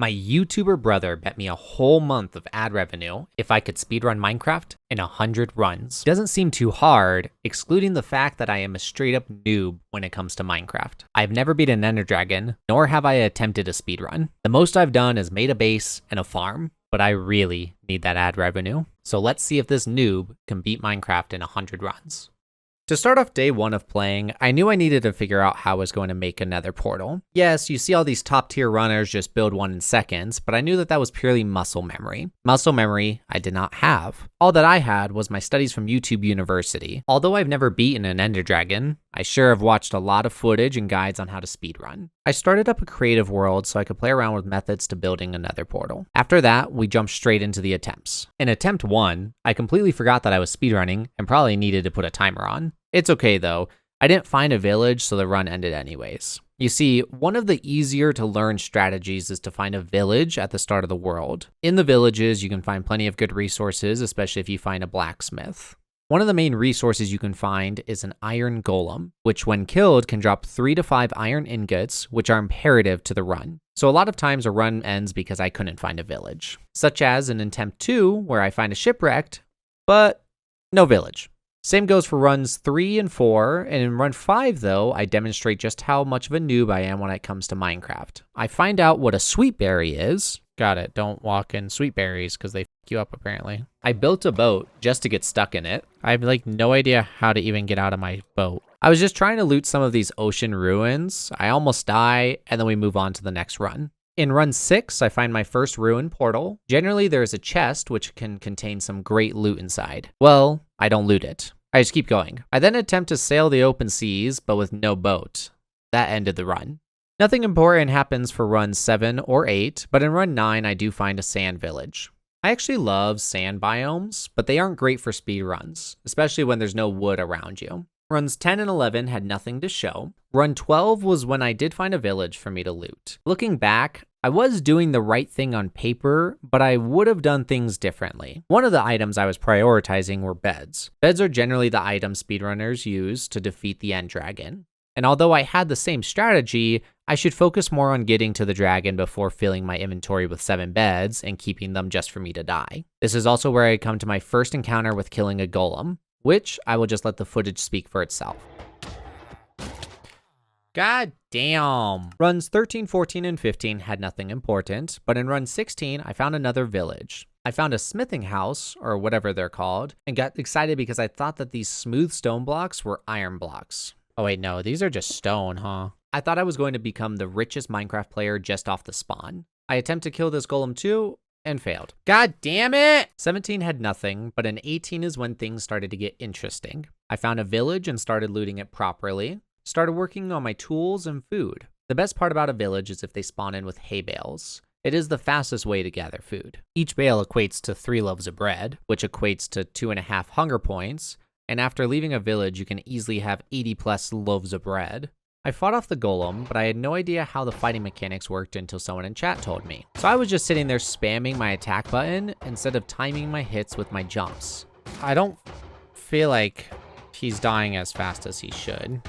My YouTuber brother bet me a whole month of ad revenue if I could speedrun Minecraft in 100 runs. Doesn't seem too hard, excluding the fact that I am a straight up noob when it comes to Minecraft. I've never beat an Ender Dragon, nor have I attempted a speedrun. The most I've done is made a base and a farm, but I really need that ad revenue. So let's see if this noob can beat Minecraft in 100 runs. To start off day one of playing, I knew I needed to figure out how I was going to make a nether portal. Yes, you see all these top tier runners just build one in seconds, but I knew that was purely muscle memory. Muscle memory I did not have. All that I had was my studies from YouTube University. Although I've never beaten an Ender Dragon, I sure have watched a lot of footage and guides on how to speedrun. I started up a creative world so I could play around with methods to building a nether portal. After that, we jumped straight into the attempts. In attempt 1, I completely forgot that I was speedrunning and probably needed to put a timer on. It's okay though, I didn't find a village so the run ended anyways. You see, one of the easier to learn strategies is to find a village at the start of the world. In the villages, you can find plenty of good resources, especially if you find a blacksmith. One of the main resources you can find is an iron golem, which when killed can drop 3 to 5 iron ingots, which are imperative to the run. So a lot of times a run ends because I couldn't find a village. Such as in attempt 2, where I find a shipwrecked, but no village. Same goes for runs 3 and 4, and in run 5 though, I demonstrate just how much of a noob I am when it comes to Minecraft. I find out what a sweet berry is. Got it, don't walk in sweet berries because they f you up apparently. I built a boat just to get stuck in it. I have like no idea how to even get out of my boat. I was just trying to loot some of these ocean ruins. I almost die, and then we move on to the next run. In run 6, I find my first ruin portal. Generally, there's a chest which can contain some great loot inside. Well, I don't loot it. I just keep going. I then attempt to sail the open seas, but with no boat. That ended the run. Nothing important happens for run 7 or 8, but in run 9, I do find a sand village. I actually love sand biomes, but they aren't great for speed runs, especially when there's no wood around you. Runs 10 and 11 had nothing to show. Run 12 was when I did find a village for me to loot. Looking back, I was doing the right thing on paper, but I would have done things differently. One of the items I was prioritizing were beds. Beds are generally the item speedrunners use to defeat the end dragon. And although I had the same strategy, I should focus more on getting to the dragon before filling my inventory with 7 beds and keeping them just for me to die. This is also where I come to my first encounter with killing a golem, which I will just let the footage speak for itself. God damn. Runs 13, 14, and 15 had nothing important, but in run 16, I found another village. I found a smithing house, or whatever they're called, and got excited because I thought that these smooth stone blocks were iron blocks. Oh wait, no, these are just stone, huh? I thought I was going to become the richest Minecraft player just off the spawn. I attempt to kill this golem too, and failed. God damn it! 17 had nothing, but in 18 is when things started to get interesting. I found a village and started looting it properly. Started working on my tools and food. The best part about a village is if they spawn in with hay bales. It is the fastest way to gather food. Each bale equates to 3 loaves of bread, which equates to 2.5 hunger points, and after leaving a village, you can easily have 80 plus loaves of bread. I fought off the golem, but I had no idea how the fighting mechanics worked until someone in chat told me. So I was just sitting there spamming my attack button instead of timing my hits with my jumps. I don't feel like he's dying as fast as he should.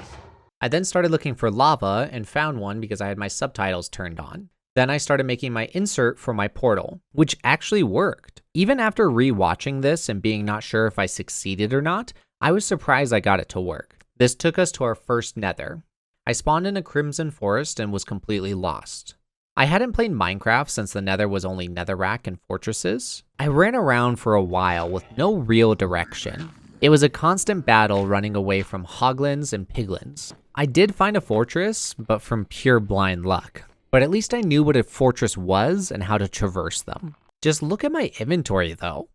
I then started looking for lava and found one because I had my subtitles turned on. Then I started making my insert for my portal, which actually worked. Even after re-watching this and being not sure if I succeeded or not, I was surprised I got it to work. This took us to our first nether. I spawned in a crimson forest and was completely lost. I hadn't played Minecraft since the nether was only netherrack and fortresses. I ran around for a while with no real direction. It was a constant battle running away from hoglins and piglins. I did find a fortress, but from pure blind luck. But at least I knew what a fortress was and how to traverse them. Just look at my inventory though.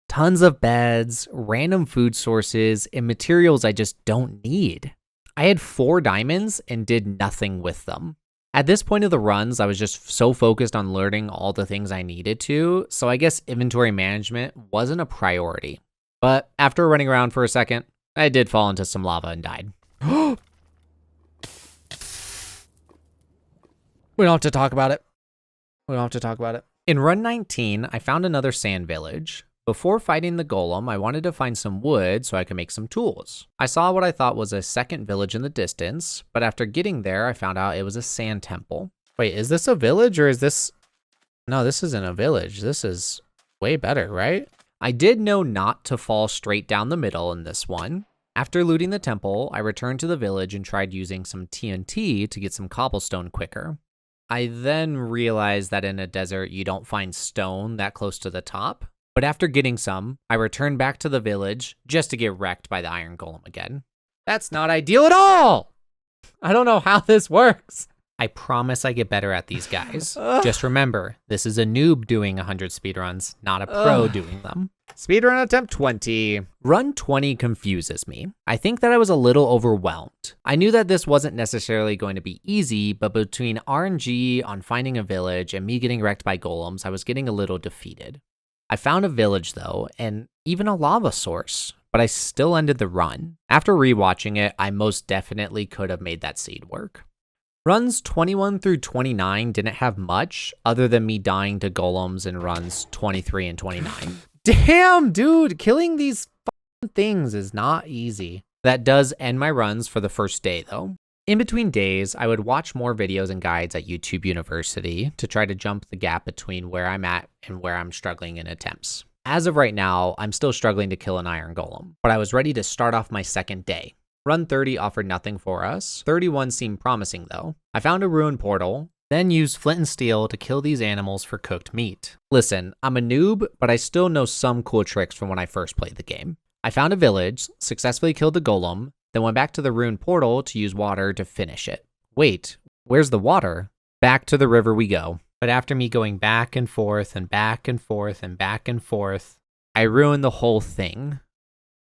Tons of beds, random food sources, and materials I just don't need. I had 4 diamonds and did nothing with them. At this point of the runs, I was just so focused on learning all the things I needed to, so I guess inventory management wasn't a priority. But after running around for a second, I did fall into some lava and died. We don't have to talk about it. We don't have to talk about it. In run 19, I found another sand village. Before fighting the golem, I wanted to find some wood so I could make some tools. I saw what I thought was a second village in the distance, but after getting there, I found out it was a sand temple. Wait, is this a village or is this No, this isn't a village. This is way better, right? I did know not to fall straight down the middle in this one. After looting the temple, I returned to the village and tried using some TNT to get some cobblestone quicker. I then realized that in a desert, you don't find stone that close to the top. But after getting some, I returned back to the village just to get wrecked by the iron golem again. That's not ideal at all! I don't know how this works. I promise I get better at these guys. Just remember, this is a noob doing 100 speedruns, not a pro doing them. Speedrun attempt 20. Run 20 confuses me. I think that I was a little overwhelmed. I knew that this wasn't necessarily going to be easy, but between RNG on finding a village and me getting wrecked by golems, I was getting a little defeated. I found a village though, and even a lava source, but I still ended the run. After rewatching it, I most definitely could have made that seed work. Runs 21 through 29 didn't have much other than me dying to golems in runs 23 and 29. Damn, dude, killing these things is not easy. That does end my runs for the first day though. In between days, I would watch more videos and guides at YouTube University to try to jump the gap between where I'm at and where I'm struggling in attempts. As of right now, I'm still struggling to kill an iron golem, but I was ready to start off my second day. Run 30 offered nothing for us. 31 seemed promising though. I found a ruined portal, then used flint and steel to kill these animals for cooked meat. Listen, I'm a noob, but I still know some cool tricks from when I first played the game. I found a village, successfully killed the golem, then went back to the ruined portal to use water to finish it. Wait, where's the water? Back to the river we go. But after me going back and forth and back and forth and back and forth, I ruined the whole thing.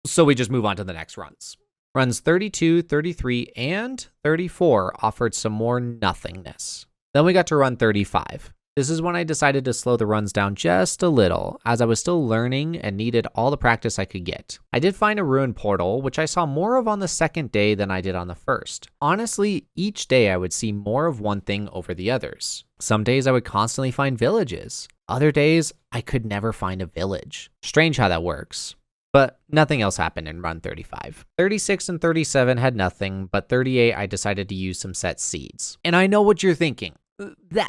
So we just move on to the next runs. Runs 32, 33, and 34 offered some more nothingness. Then we got to run 35. This is when I decided to slow the runs down just a little, as I was still learning and needed all the practice I could get. I did find a ruined portal, which I saw more of on the second day than I did on the first. Honestly, each day I would see more of one thing over the others. Some days I would constantly find villages. Other days, I could never find a village. Strange how that works. But nothing else happened in run 35. 36 and 37 had nothing, but 38 I decided to use some set seeds. And I know what you're thinking.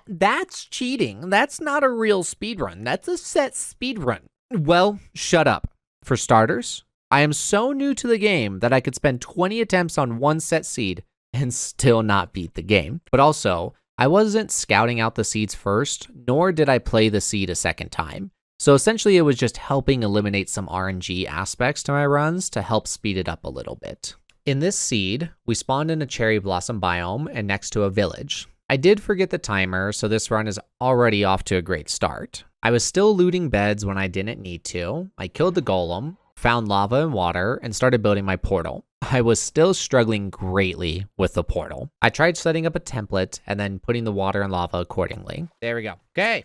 That's cheating. That's not a real speedrun. That's a set speedrun. Well, shut up. For starters, I am so new to the game that I could spend 20 attempts on one set seed and still not beat the game. But also, I wasn't scouting out the seeds first, nor did I play the seed a second time. So essentially it was just helping eliminate some RNG aspects to my runs to help speed it up a little bit. In this seed, we spawned in a cherry blossom biome and next to a village. I did forget the timer, so this run is already off to a great start. I was still looting beds when I didn't need to. I killed the golem, found lava and water, and started building my portal. I was still struggling greatly with the portal. I tried setting up a template and then putting the water and lava accordingly. There we go. Okay.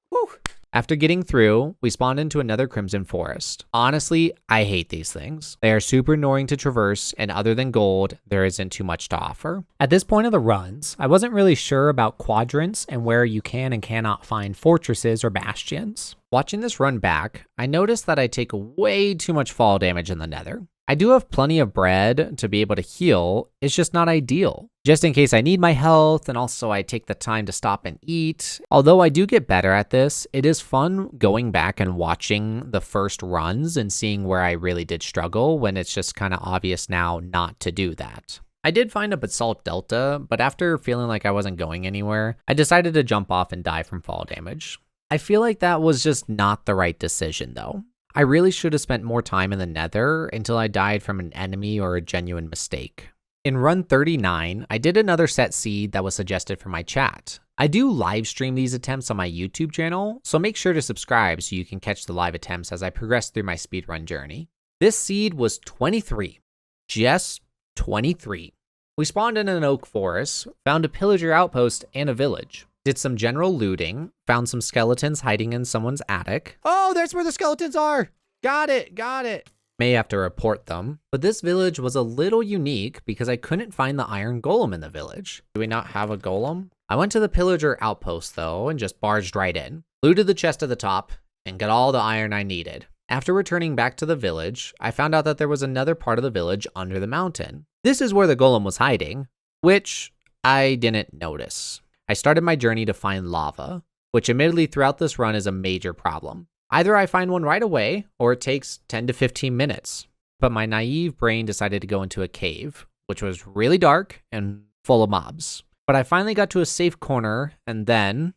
Whew. After getting through, we spawned into another crimson forest. Honestly, I hate these things. They are super annoying to traverse, and other than gold, there isn't too much to offer. At this point of the runs, I wasn't really sure about quadrants and where you can and cannot find fortresses or bastions. Watching this run back, I noticed that I take way too much fall damage in the nether. I do have plenty of bread to be able to heal, it's just not ideal. Just in case I need my health, and also I take the time to stop and eat. Although I do get better at this, it is fun going back and watching the first runs and seeing where I really did struggle when it's just kind of obvious now not to do that. I did find a basalt delta, but after feeling like I wasn't going anywhere, I decided to jump off and die from fall damage. I feel like that was just not the right decision though. I really should have spent more time in the nether until I died from an enemy or a genuine mistake. In run 39, I did another set seed that was suggested from my chat. I do live stream these attempts on my YouTube channel, so make sure to subscribe so you can catch the live attempts as I progress through my speedrun journey. This seed was 23. Just 23. We spawned in an oak forest, found a pillager outpost and a village. Did some general looting, found some skeletons hiding in someone's attic. Oh, there's where the skeletons are! Got it! May have to report them. But this village was a little unique because I couldn't find the iron golem in the village. Do we not have a golem? I went to the pillager outpost though and just barged right in. Looted the chest at the top and got all the iron I needed. After returning back to the village, I found out that there was another part of the village under the mountain. This is where the golem was hiding, which I didn't notice. I started my journey to find lava. which admittedly throughout this run is a major problem. Either I find one right away, or it takes 10 to 15 minutes. But my naive brain decided to go into a cave, which was really dark and full of mobs. But I finally got to a safe corner, and then...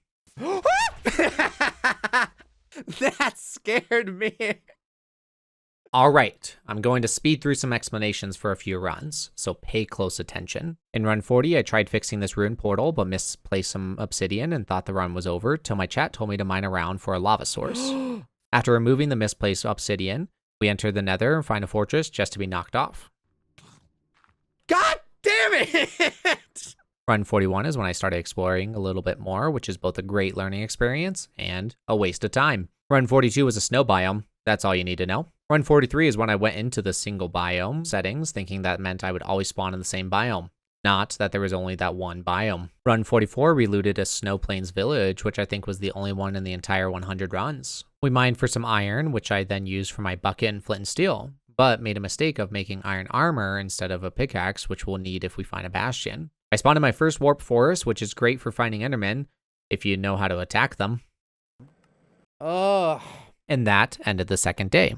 That scared me. All right, I'm going to speed through some explanations for a few runs, so pay close attention. In run 40, I tried fixing this ruined portal, but misplaced some obsidian and thought the run was over, till my chat told me to mine around for a lava source. After removing the misplaced obsidian, we enter the nether and find a fortress just to be knocked off. God damn it! Run 41 is when I started exploring a little bit more, which is both a great learning experience and a waste of time. Run 42 was a snow biome. That's all you need to know. Run 43 is when I went into the single biome settings, thinking that meant I would always spawn in the same biome. Not that there was only that one biome. Run 44 relooted a Snow Plains village, which I think was the only one in the entire 100 runs. We mined for some iron, which I then used for my bucket and flint and steel, but made a mistake of making iron armor instead of a pickaxe, which we'll need if we find a bastion. I spawned in my first warp forest, which is great for finding endermen if you know how to attack them. And that ended the second day.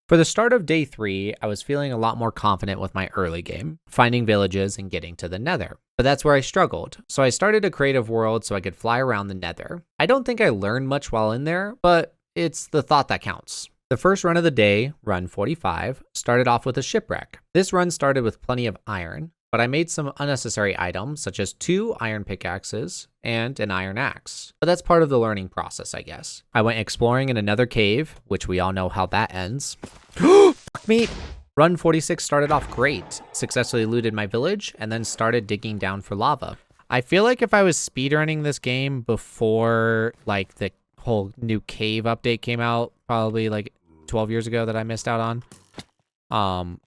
For the start of day 3, I was feeling a lot more confident with my early game, finding villages and getting to the nether. But that's where I struggled, so I started a creative world so I could fly around the nether. I don't think I learned much while in there, but it's the thought that counts. The first run of the day, run 45, started off with a shipwreck. This run started with plenty of iron, but I made some unnecessary items such as 2 iron pickaxes and an iron axe. But that's part of the learning process, I guess. I went exploring in another cave, which we all know how that ends. Fuck me! Run 46 started off great, successfully looted my village, and then started digging down for lava. I feel like if I was speedrunning this game before like the whole new cave update came out, probably like 12 years ago that I missed out on,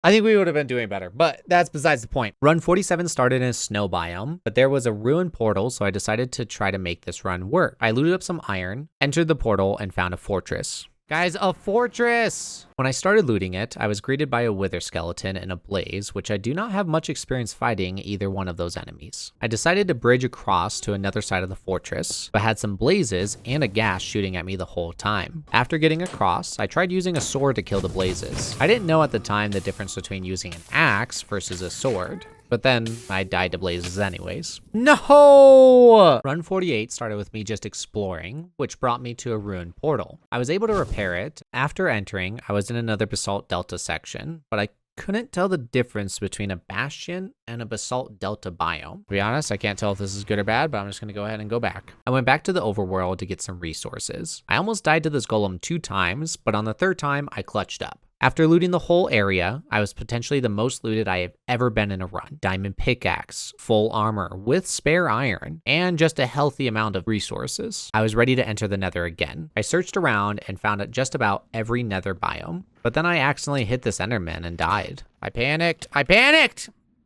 I think we would have been doing better, but that's besides the point. Run 47 started in a snow biome, but there was a ruined portal, so I decided to try to make this run work. I looted up some iron, entered the portal, and found a fortress. Guys, a fortress! When I started looting it, I was greeted by a wither skeleton and a blaze, which I do not have much experience fighting either one of those enemies. I decided to bridge across to another side of the fortress, but had some blazes and a ghast shooting at me the whole time. After getting across, I tried using a sword to kill the blazes. I didn't know at the time the difference between using an axe versus a sword. But then I died to blazes anyways. No! Run 48 started with me just exploring, which brought me to a ruined portal. I was able to repair it. After entering, I was in another basalt delta section, but I couldn't tell the difference between a bastion and a basalt delta biome. To be honest, I can't tell if this is good or bad, but I'm just gonna go ahead and go back. I went back to the overworld to get some resources. I almost died to this golem 2 times, but on the 3rd time, I clutched up. After looting the whole area, I was potentially the most looted I have ever been in a run. Diamond pickaxe, full armor with spare iron, and just a healthy amount of resources. I was ready to enter the nether again. I searched around and found just about every nether biome, but then I accidentally hit this enderman and died. I panicked!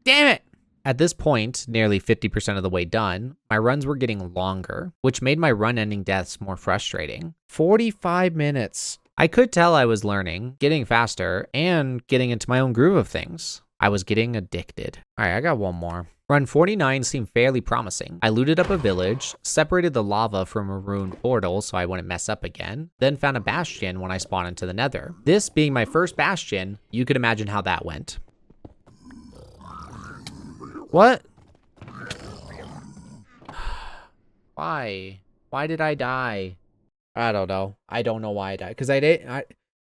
Damn it! At this point, nearly 50% of the way done, my runs were getting longer, which made my run-ending deaths more frustrating. 45 minutes. I could tell I was learning, getting faster, and getting into my own groove of things. I was getting addicted. All right, I got one more. Run 49 seemed fairly promising. I looted up a village, separated the lava from a ruined portal so I wouldn't mess up again, then found a bastion when I spawned into the nether. This being my first bastion, you could imagine how that went. What? Why? Why did I die? I don't know. I don't know why I died. Because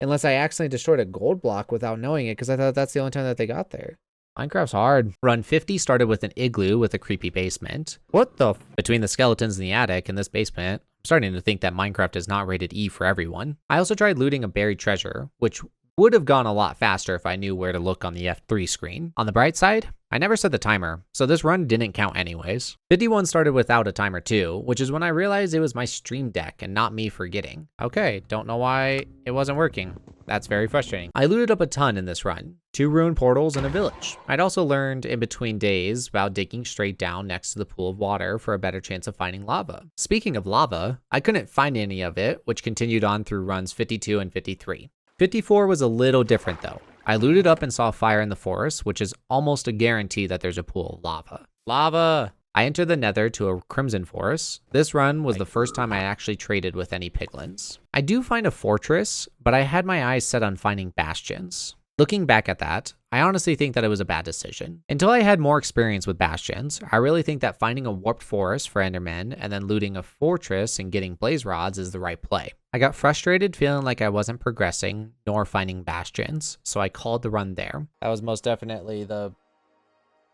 unless I accidentally destroyed a gold block without knowing it, because I thought that's the only time that they got there. Minecraft's hard. Run 50 started with an igloo with a creepy basement. What the between the skeletons in the attic and this basement, I'm starting to think that Minecraft is not rated E for everyone. I also tried looting a buried treasure, which would have gone a lot faster if I knew where to look on the F3 screen. On the bright side, I never set the timer, so this run didn't count anyways. 51 started without a timer too, which is when I realized it was my stream deck and not me forgetting. Okay, don't know why it wasn't working. That's very frustrating. I looted up a ton in this run. 2 ruined portals and a village. I'd also learned in between days about digging straight down next to the pool of water for a better chance of finding lava. Speaking of lava, I couldn't find any of it, which continued on through runs 52 and 53. 54 was a little different though. I looted up and saw a fire in the forest, which is almost a guarantee that there's a pool of lava. Lava! I entered the nether to a crimson forest. This run was the first time I actually traded with any piglins. I do find a fortress, but I had my eyes set on finding bastions. Looking back at that, I honestly think that it was a bad decision. Until I had more experience with bastions, I really think that finding a warped forest for endermen and then looting a fortress and getting blaze rods is the right play. I got frustrated feeling like I wasn't progressing nor finding bastions, so I called the run there. That was most definitely the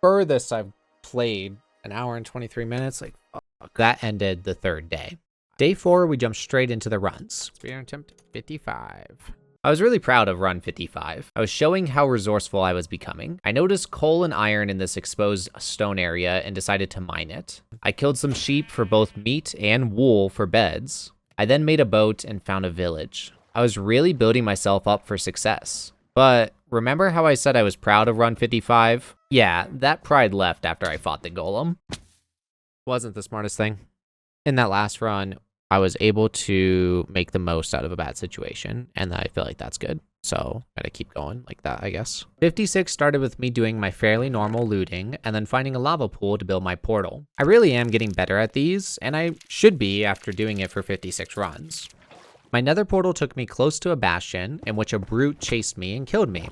furthest I've played. An hour and 23 minutes, like fuck. That ended the 3rd day. Day 4, we jumped straight into the runs. Speedrun attempt 55. I was really proud of run 55. I was showing how resourceful I was becoming. I noticed coal and iron in this exposed stone area and decided to mine it. I killed some sheep for both meat and wool for beds. I then made a boat and found a village. I was really building myself up for success. But remember how I said I was proud of run 55? Yeah, that pride left after I fought the golem. Wasn't the smartest thing. In that last run, I was able to make the most out of a bad situation, and I feel like that's good. So, gotta keep going like that, I guess. 56 started with me doing my fairly normal looting, and then finding a lava pool to build my portal. I really am getting better at these, and I should be after doing it for 56 runs. My nether portal took me close to a bastion, in which a brute chased me and killed me.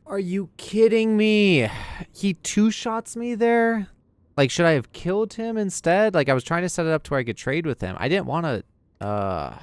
Are you kidding me? He 2-shots me there? Like, should I have killed him instead? Like, I was trying to set it up to where I could trade with him. I didn't want to,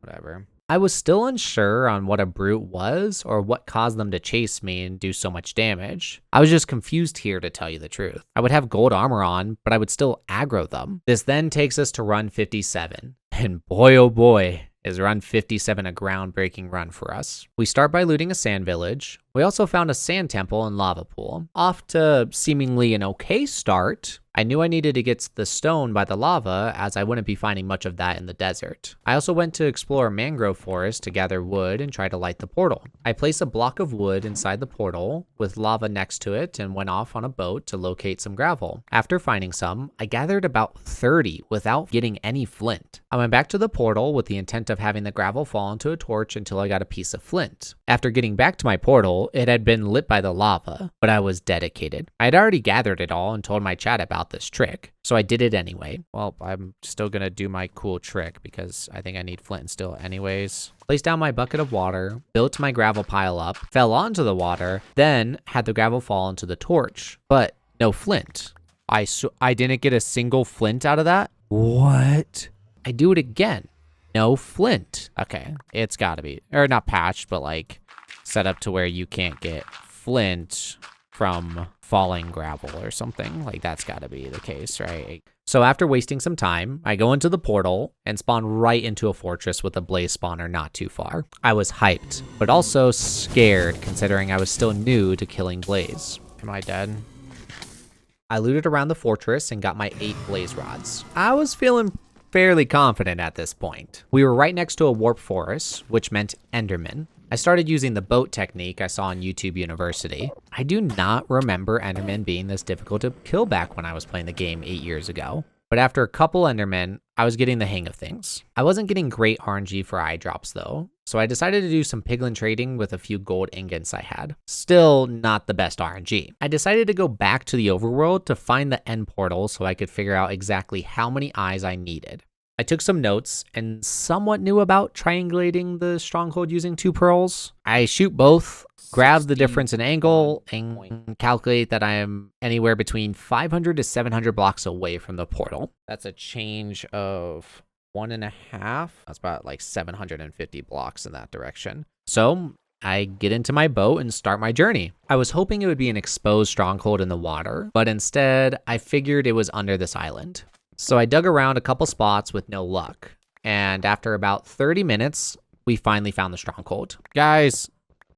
whatever. I was still unsure on what a brute was or what caused them to chase me and do so much damage. I was just confused here, to tell you the truth. I would have gold armor on, but I would still aggro them. This then takes us to run 57. And boy, oh boy, is run 57 a groundbreaking run for us. We start by looting a sand village. We also found a sand temple and lava pool. Off to seemingly an okay start. I knew I needed to get the stone by the lava, as I wouldn't be finding much of that in the desert. I also went to explore a mangrove forest to gather wood and try to light the portal. I placed a block of wood inside the portal with lava next to it and went off on a boat to locate some gravel. After finding some, I gathered about 30 without getting any flint. I went back to the portal with the intent of having the gravel fall into a torch until I got a piece of flint. After getting back to my portal, it had been lit by the lava, but I was dedicated. I had already gathered it all and told my chat about this trick, so I did it anyway. Well, I'm still gonna do my cool trick because I think I need flint and steel anyways. Placed down my bucket of water, built my gravel pile up, fell onto the water, then had the gravel fall into the torch, but no flint. I didn't get a single flint out of that? What? I do it again. No flint. Okay, it's gotta be, or not patched, but like set up to where you can't get flint from falling gravel or something. Like, that's gotta be the case, right? So after wasting some time, I go into the portal and spawn right into a fortress with a blaze spawner not too far. I was hyped, but also scared considering I was still new to killing blaze. Am I dead? I looted around the fortress and got my 8 blaze rods. I was feeling fairly confident at this point. We were right next to a warp forest, which meant endermen. I started using the boat technique I saw on YouTube University. I do not remember endermen being this difficult to kill back when I was playing the game 8 years ago. But after a couple endermen, I was getting the hang of things. I wasn't getting great RNG for eye drops though, so I decided to do some piglin trading with a few gold ingots I had. Still not the best RNG. I decided to go back to the overworld to find the end portal so I could figure out exactly how many eyes I needed. I took some notes and somewhat knew about triangulating the stronghold using 2 pearls. I shoot both, grab the difference in angle, and calculate that I am anywhere between 500 to 700 blocks away from the portal. That's a change of 1.5. That's about like 750 blocks in that direction. So I get into my boat and start my journey. I was hoping it would be an exposed stronghold in the water, but instead I figured it was under this island. So I dug around a couple spots with no luck, and after about 30 minutes, we finally found the stronghold. Guys,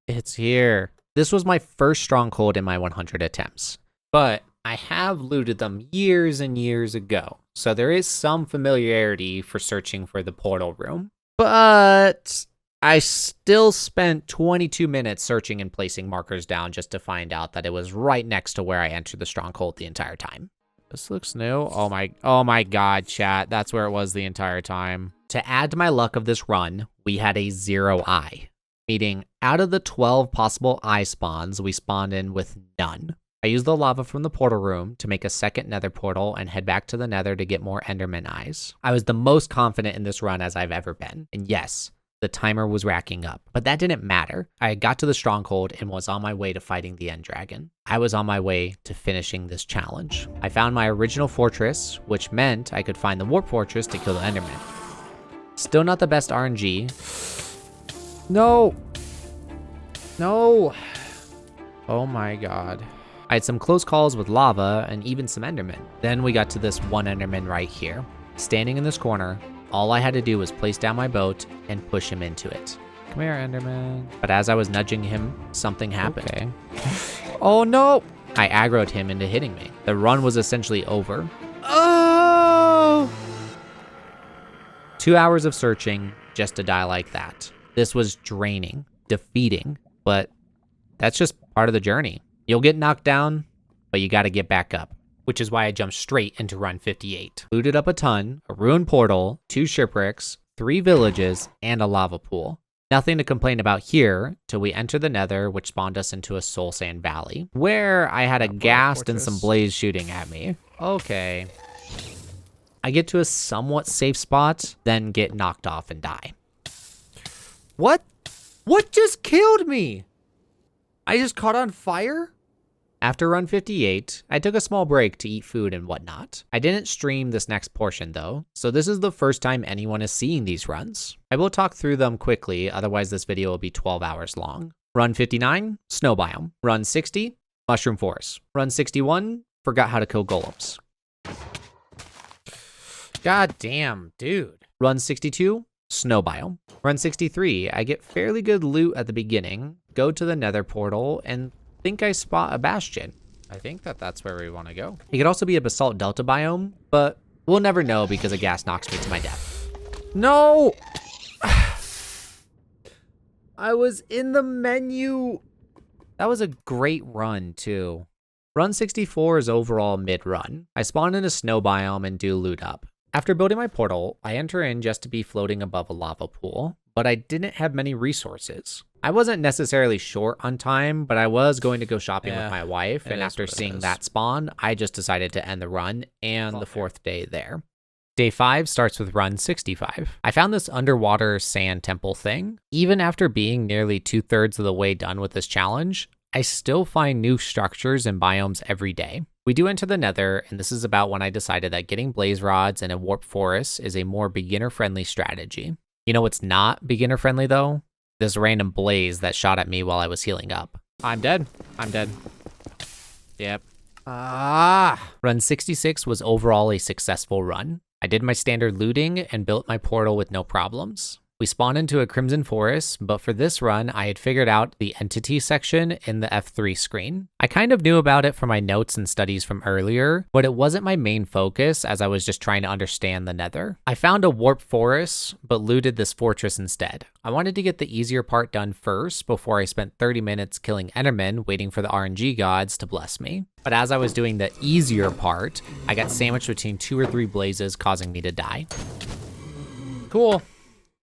it's here. This was my first stronghold in my 100 attempts, but I have looted them years and years ago, so there is some familiarity for searching for the portal room. But I still spent 22 minutes searching and placing markers down just to find out that it was right next to where I entered the stronghold the entire time. This looks new. Oh my god, chat. That's where it was the entire time. To add to my luck of this run, we had a 0 eye, meaning out of the 12 possible eye spawns, we spawned in with none. I used the lava from the portal room to make a second nether portal and head back to the nether to get more enderman eyes. I was the most confident in this run as I've ever been. And yes, the timer was racking up, but that didn't matter. I got to the stronghold and was on my way to fighting the end dragon. I was on my way to finishing this challenge. I found my original fortress, which meant I could find the warp fortress to kill the enderman. Still not the best RNG. No. No. Oh my god. I had some close calls with lava and even some endermen. Then we got to this one enderman right here. Standing in this corner, all I had to do was place down my boat and push him into it. Come here, enderman. But as I was nudging him, something happened. Okay. Oh no! I aggroed him into hitting me. The run was essentially over. Oh! 2 hours of searching just to die like that. This was draining, defeating, but that's just part of the journey. You'll get knocked down, but you gotta get back up. Which is why I jumped straight into run 58. Looted up a ton, a ruined portal, 2 shipwrecks, 3 villages, and a lava pool. Nothing to complain about here till we enter the nether, which spawned us into a soul sand valley, where I had a ghast and some blaze shooting at me. Okay. I get to a somewhat safe spot, then get knocked off and die. What? What just killed me? I just caught on fire? After run 58, I took a small break to eat food and whatnot. I didn't stream this next portion though, so this is the first time anyone is seeing these runs. I will talk through them quickly, otherwise this video will be 12 hours long. Run 59, snow biome. Run 60, mushroom forest. Run 61, forgot how to kill golems. God damn, dude. Run 62, snow biome. Run 63, I get fairly good loot at the beginning, go to the nether portal, and think I spot a bastion. I think that's where we want to go. It could also be a basalt delta biome, but we'll never know because a gas knocks me to my death. No! I was in the menu. That was a great run too. Run 64 is overall mid-run. I spawn in a snow biome and do loot up. After building my portal, I enter in just to be floating above a lava pool, but I didn't have many resources. I wasn't necessarily short on time, but I was going to go shopping with my wife, and after seeing that spawn, I just decided to end the run and the 4th day there. Day 5 starts with run 65. I found this underwater sand temple thing. Even after being nearly 2/3 of the way done with this challenge, I still find new structures and biomes every day. We do enter the nether, and this is about when I decided that getting blaze rods and a warp forest is a more beginner-friendly strategy. You know what's not beginner-friendly though? This random blaze that shot at me while I was healing up. I'm dead. I'm dead. Yep. Run 66 was overall a successful run. I did my standard looting and built my portal with no problems. We spawned into a crimson forest, but for this run, I had figured out the entity section in the F3 screen. I kind of knew about it from my notes and studies from earlier, but it wasn't my main focus as I was just trying to understand the nether. I found a warp forest, but looted this fortress instead. I wanted to get the easier part done first before I spent 30 minutes killing endermen waiting for the RNG gods to bless me. But as I was doing the easier part, I got sandwiched between 2 or 3 blazes, causing me to die. Cool.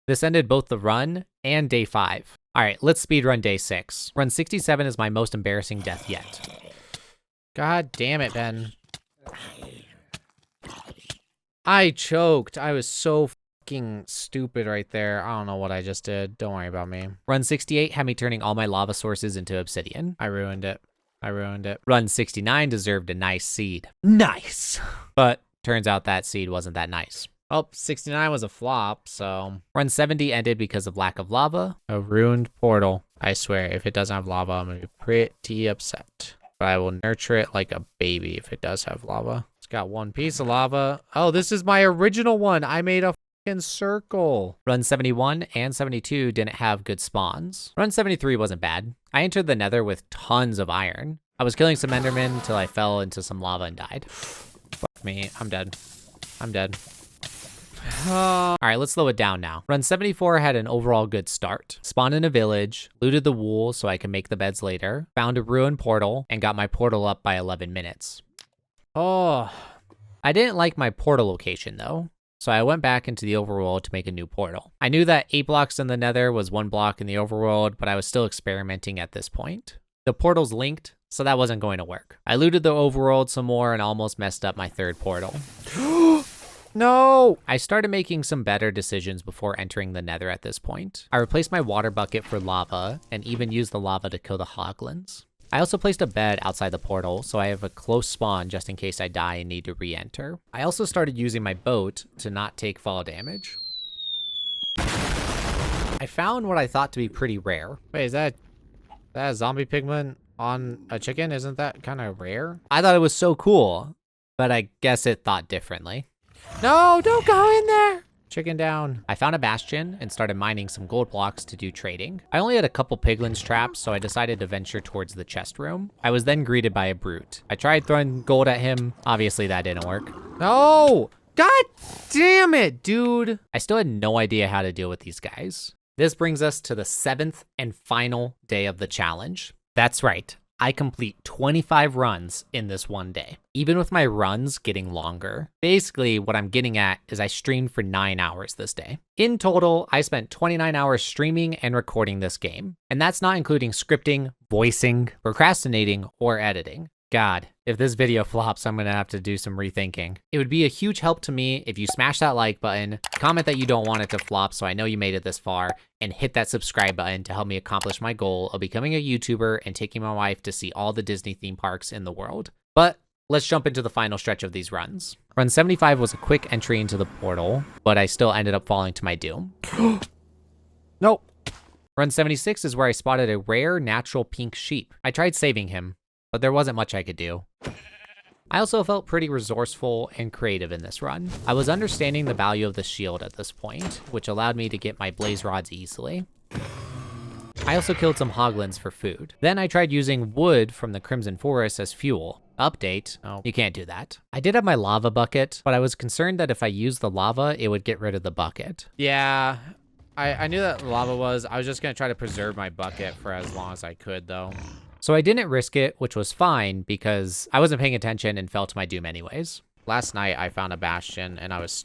This ended both the run and day 5. All right, let's speedrun day 6. Run 67 is my most embarrassing death yet. God damn it, Ben. I choked. I was so fucking stupid right there. I don't know what I just did. Don't worry about me. Run 68 had me turning all my lava sources into obsidian. I ruined it. I ruined it. Run 69 deserved a nice seed. Nice. But turns out that seed wasn't that nice. Oh, 69 was a flop, so. Run 70 ended because of lack of lava. A ruined portal. I swear, if it doesn't have lava, I'm gonna be pretty upset. But I will nurture it like a baby if it does have lava. It's got 1 piece of lava. Oh, this is my original one. I made a fucking circle. Run 71 and 72 didn't have good spawns. Run 73 wasn't bad. I entered the nether with tons of iron. I was killing some endermen until I fell into some lava and died. Fuck me, I'm dead. I'm dead. All right, let's slow it down now. Run 74 had an overall good start. Spawned in a village, looted the wool so I can make the beds later, found a ruined portal, and got my portal up by 11 minutes. Oh, I didn't like my portal location though, so I went back into the overworld to make a new portal. I knew that 8 blocks in the nether was 1 block in the overworld, but I was still experimenting at this point. The portal's linked, so that wasn't going to work. I looted the overworld some more and almost messed up my 3rd portal. No! I started making some better decisions before entering the nether at this point. I replaced my water bucket for lava and even used the lava to kill the hoglins. I also placed a bed outside the portal so I have a close spawn just in case I die and need to re-enter. I also started using my boat to not take fall damage. I found what I thought to be pretty rare. Wait, is that a zombie pigment on a chicken? Isn't that kind of rare? I thought it was so cool, but I guess it thought differently. No, don't go in there. Chicken down. I found a bastion and started mining some gold blocks to do trading. I only had a couple piglins trapped, so I decided to venture towards the chest room. I was then greeted by a brute. I tried throwing gold at him. Obviously that didn't work. No! God damn it, dude. I still had no idea how to deal with these guys. This brings us to the 7th and final day of the challenge. That's right. I complete 25 runs in this one day, even with my runs getting longer. Basically, what I'm getting at is I streamed for 9 hours this day. In total, I spent 29 hours streaming and recording this game. And that's not including scripting, voicing, procrastinating, or editing. God, if this video flops, I'm gonna have to do some rethinking. It would be a huge help to me if you smash that like button, comment that you don't want it to flop so I know you made it this far, and hit that subscribe button to help me accomplish my goal of becoming a YouTuber and taking my wife to see all the Disney theme parks in the world. But let's jump into the final stretch of these runs. Run 75 was a quick entry into the portal, but I still ended up falling to my doom. Nope. Run 76 is where I spotted a rare natural pink sheep. I tried saving him, but there wasn't much I could do. I also felt pretty resourceful and creative in this run. I was understanding the value of the shield at this point, which allowed me to get my blaze rods easily. I also killed some hoglins for food. Then I tried using wood from the Crimson Forest as fuel. Update, oh, you can't do that. I did have my lava bucket, but I was concerned that if I used the lava, it would get rid of the bucket. Yeah, I knew that lava was. I was just gonna try to preserve my bucket for as long as I could though. So I didn't risk it, which was fine because I wasn't paying attention and fell to my doom anyways. Last night I found a bastion and I was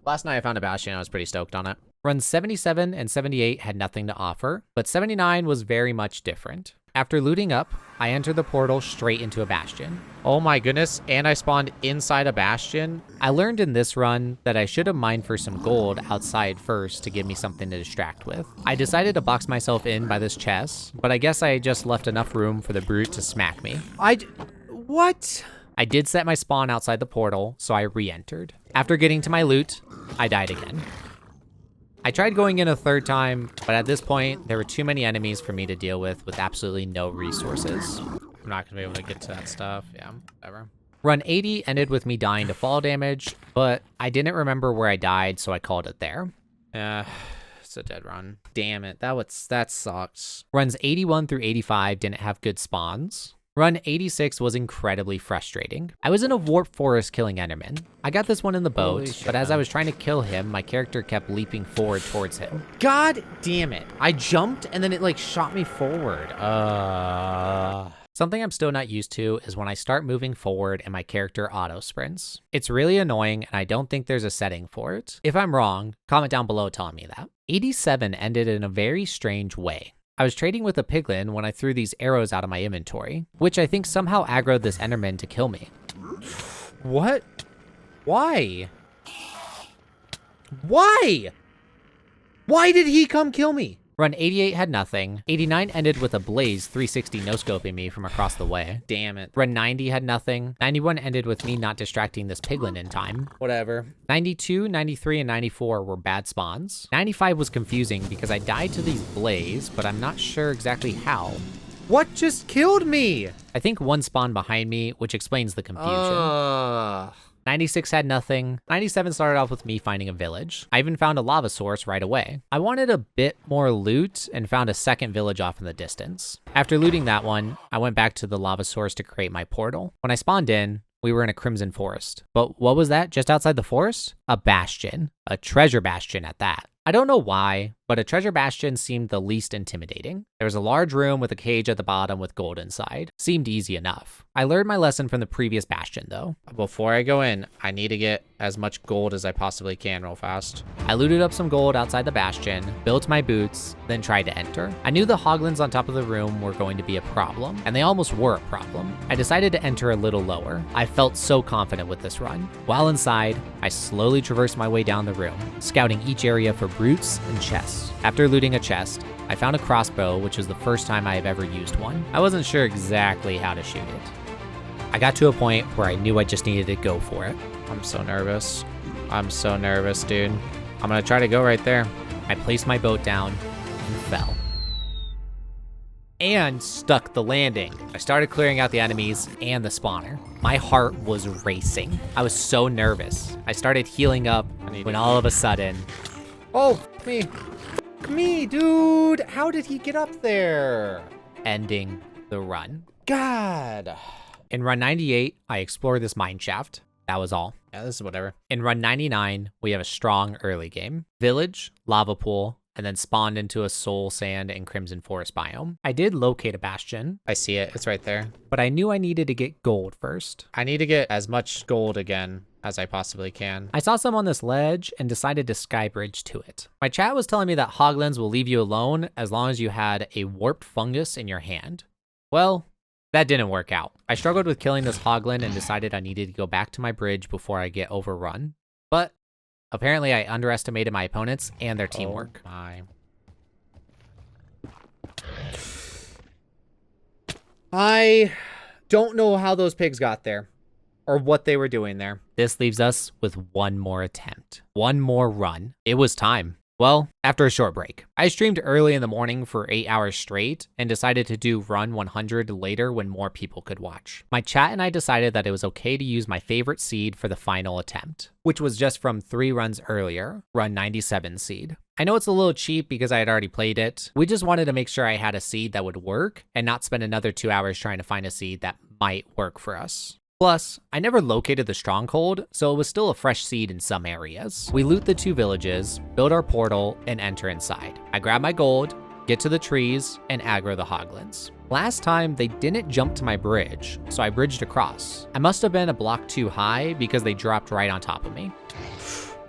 Last night I found a bastion and I was pretty stoked on it. Runs 77 and 78 had nothing to offer, but 79 was very much different. After looting up, I entered the portal straight into a bastion. Oh my goodness, and I spawned inside a bastion. I learned in this run that I should have mined for some gold outside first to give me something to distract with. I decided to box myself in by this chest, but I guess I just left enough room for the brute to smack me. What? I did set my spawn outside the portal, so I re-entered. After getting to my loot, I died again. I tried going in a 3rd time, but at this point, there were too many enemies for me to deal with absolutely no resources. I'm not gonna be able to get to that stuff. Yeah, whatever. Run 80 ended with me dying to fall damage, but I didn't remember where I died, so I called it there. It's a dead run. Damn it, that sucks. Runs 81 through 85 didn't have good spawns. Run 86 was incredibly frustrating. I was in a warp forest killing Enderman. I got this one in the boat, but as I was trying to kill him, my character kept leaping forward towards him. God damn it. I jumped and then it like shot me forward. Something I'm still not used to is when I start moving forward and my character auto sprints. It's really annoying and I don't think there's a setting for it. If I'm wrong, comment down below telling me that. 87 ended in a very strange way. I was trading with a piglin when I threw these arrows out of my inventory, which I think somehow aggroed this Enderman to kill me. What? Why? Why? Why did he come kill me? Run 88 had nothing. 89 ended with a blaze 360 no-scoping me from across the way. Damn it. Run 90 had nothing. 91 ended with me not distracting this piglin in time. Whatever. 92, 93, and 94 were bad spawns. 95 was confusing because I died to these blaze, but I'm not sure exactly how. What just killed me? I think one spawned behind me, which explains the confusion. 96 had nothing. 97 started off with me finding a village. I even found a lava source right away. I wanted a bit more loot and found a second village off in the distance. After looting that one, I went back to the lava source to create my portal. When I spawned in, we were in a crimson forest. But what was that just outside the forest? A bastion. A treasure bastion at that. I don't know why, but a treasure bastion seemed the least intimidating. There was a large room with a cage at the bottom with gold inside. Seemed easy enough. I learned my lesson from the previous bastion though. Before I go in, I need to get as much gold as I possibly can real fast. I looted up some gold outside the bastion, built my boots, then tried to enter. I knew the hoglins on top of the room were going to be a problem, and they almost were a problem. I decided to enter a little lower. I felt so confident with this run. While inside, I slowly traversed my way down the room, scouting each area for brutes and chests. After looting a chest, I found a crossbow, which was the first time I have ever used one. I wasn't sure exactly how to shoot it. I got to a point where I knew I just needed to go for it. I'm so nervous. I'm so nervous, dude. I'm gonna try to go right there. I placed my boat down and fell. And stuck the landing. I started clearing out the enemies and the spawner. My heart was racing. I was so nervous. I started healing up when all of a sudden... Oh, me, dude. How did he get up there? Ending the run. God. In run 98, I explored this mine shaft. That was all. Yeah, this is whatever. In run 99, we have a strong early game. Village, lava pool, and then spawned into a soul sand and crimson forest biome. I did locate a bastion. I see it, it's right there. But I knew I needed to get gold first. I need to get as much gold again as I possibly can. I saw some on this ledge and decided to skybridge to it. My chat was telling me that hoglins will leave you alone as long as you had a warped fungus in your hand. Well, that didn't work out. I struggled with killing this hoglin and decided I needed to go back to my bridge before I get overrun. But apparently I underestimated my opponents and their teamwork. Oh my. I don't know how those pigs got there or what they were doing there. This leaves us with one more attempt, one more run. It was time. Well, after a short break. I streamed early in the morning for 8 hours straight and decided to do run 100 later when more people could watch. My chat and I decided that it was okay to use my favorite seed for the final attempt, which was just from 3 runs earlier, run 97 seed. I know it's a little cheap because I had already played it. We just wanted to make sure I had a seed that would work and not spend another 2 hours trying to find a seed that might work for us. Plus, I never located the stronghold, so it was still a fresh seed in some areas. We loot the 2 villages, build our portal, and enter inside. I grab my gold, get to the trees, and aggro the hoglins. Last time, they didn't jump to my bridge, so I bridged across. I must have been a block too high because they dropped right on top of me.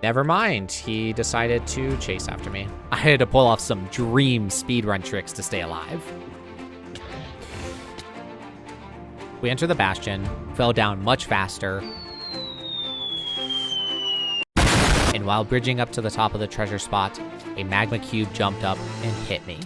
Never mind, he decided to chase after me. I had to pull off some dream speedrun tricks to stay alive. We entered the bastion, fell down much faster, and while bridging up to the top of the treasure spot, a magma cube jumped up and hit me.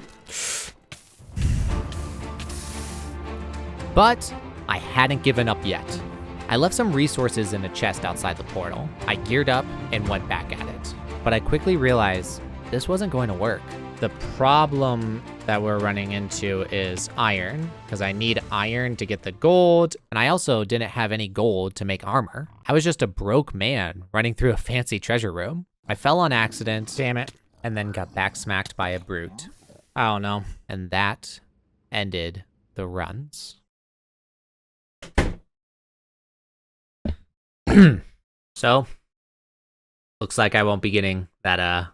But I hadn't given up yet. I left some resources in a chest outside the portal. I geared up and went back at it. But I quickly realized this wasn't going to work. The problem that we're running into is iron, because I need iron to get the gold, and I also didn't have any gold to make armor. I was just a broke man running through a fancy treasure room. I fell on accident, damn it, and then got backsmacked by a brute. I don't know. And that ended the runs. So, looks like I won't be getting that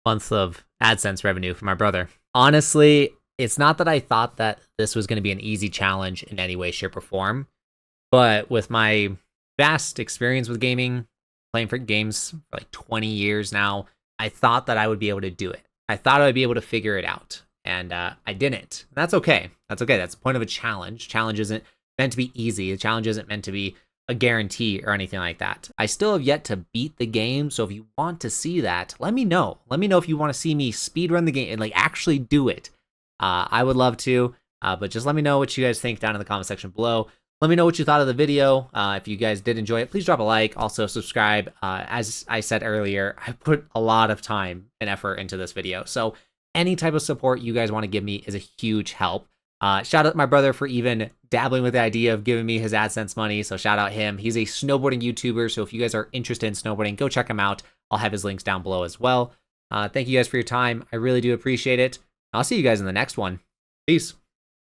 month of AdSense revenue from my brother. Honestly, it's not that I thought that this was going to be an easy challenge in any way, shape, or form, but with my vast experience with gaming, playing for games for like 20 years now, I thought that I would be able to do it. I thought I'd be able to figure it out, and I didn't. That's okay. That's okay. That's the point of a challenge. Challenge isn't meant to be easy. The challenge isn't meant to be a guarantee or anything like that. I still have yet to beat the game, so if you want to see that, let me know. Let me know if you want to see me speedrun the game and like actually do it. I would love to, but just let me know what you guys think down in the comment section below. Let me know what you thought of the video. If you guys did enjoy it, please drop a like. Also subscribe. As I said earlier, I put a lot of time and effort into this video, so any type of support you guys want to give me is a huge help. Shout out to my brother for even dabbling with the idea of giving me his AdSense money. So shout out him. He's a snowboarding YouTuber. So if you guys are interested in snowboarding, go check him out. I'll have his links down below as well. Thank you guys for your time. I really do appreciate it. I'll see you guys in the next one. Peace.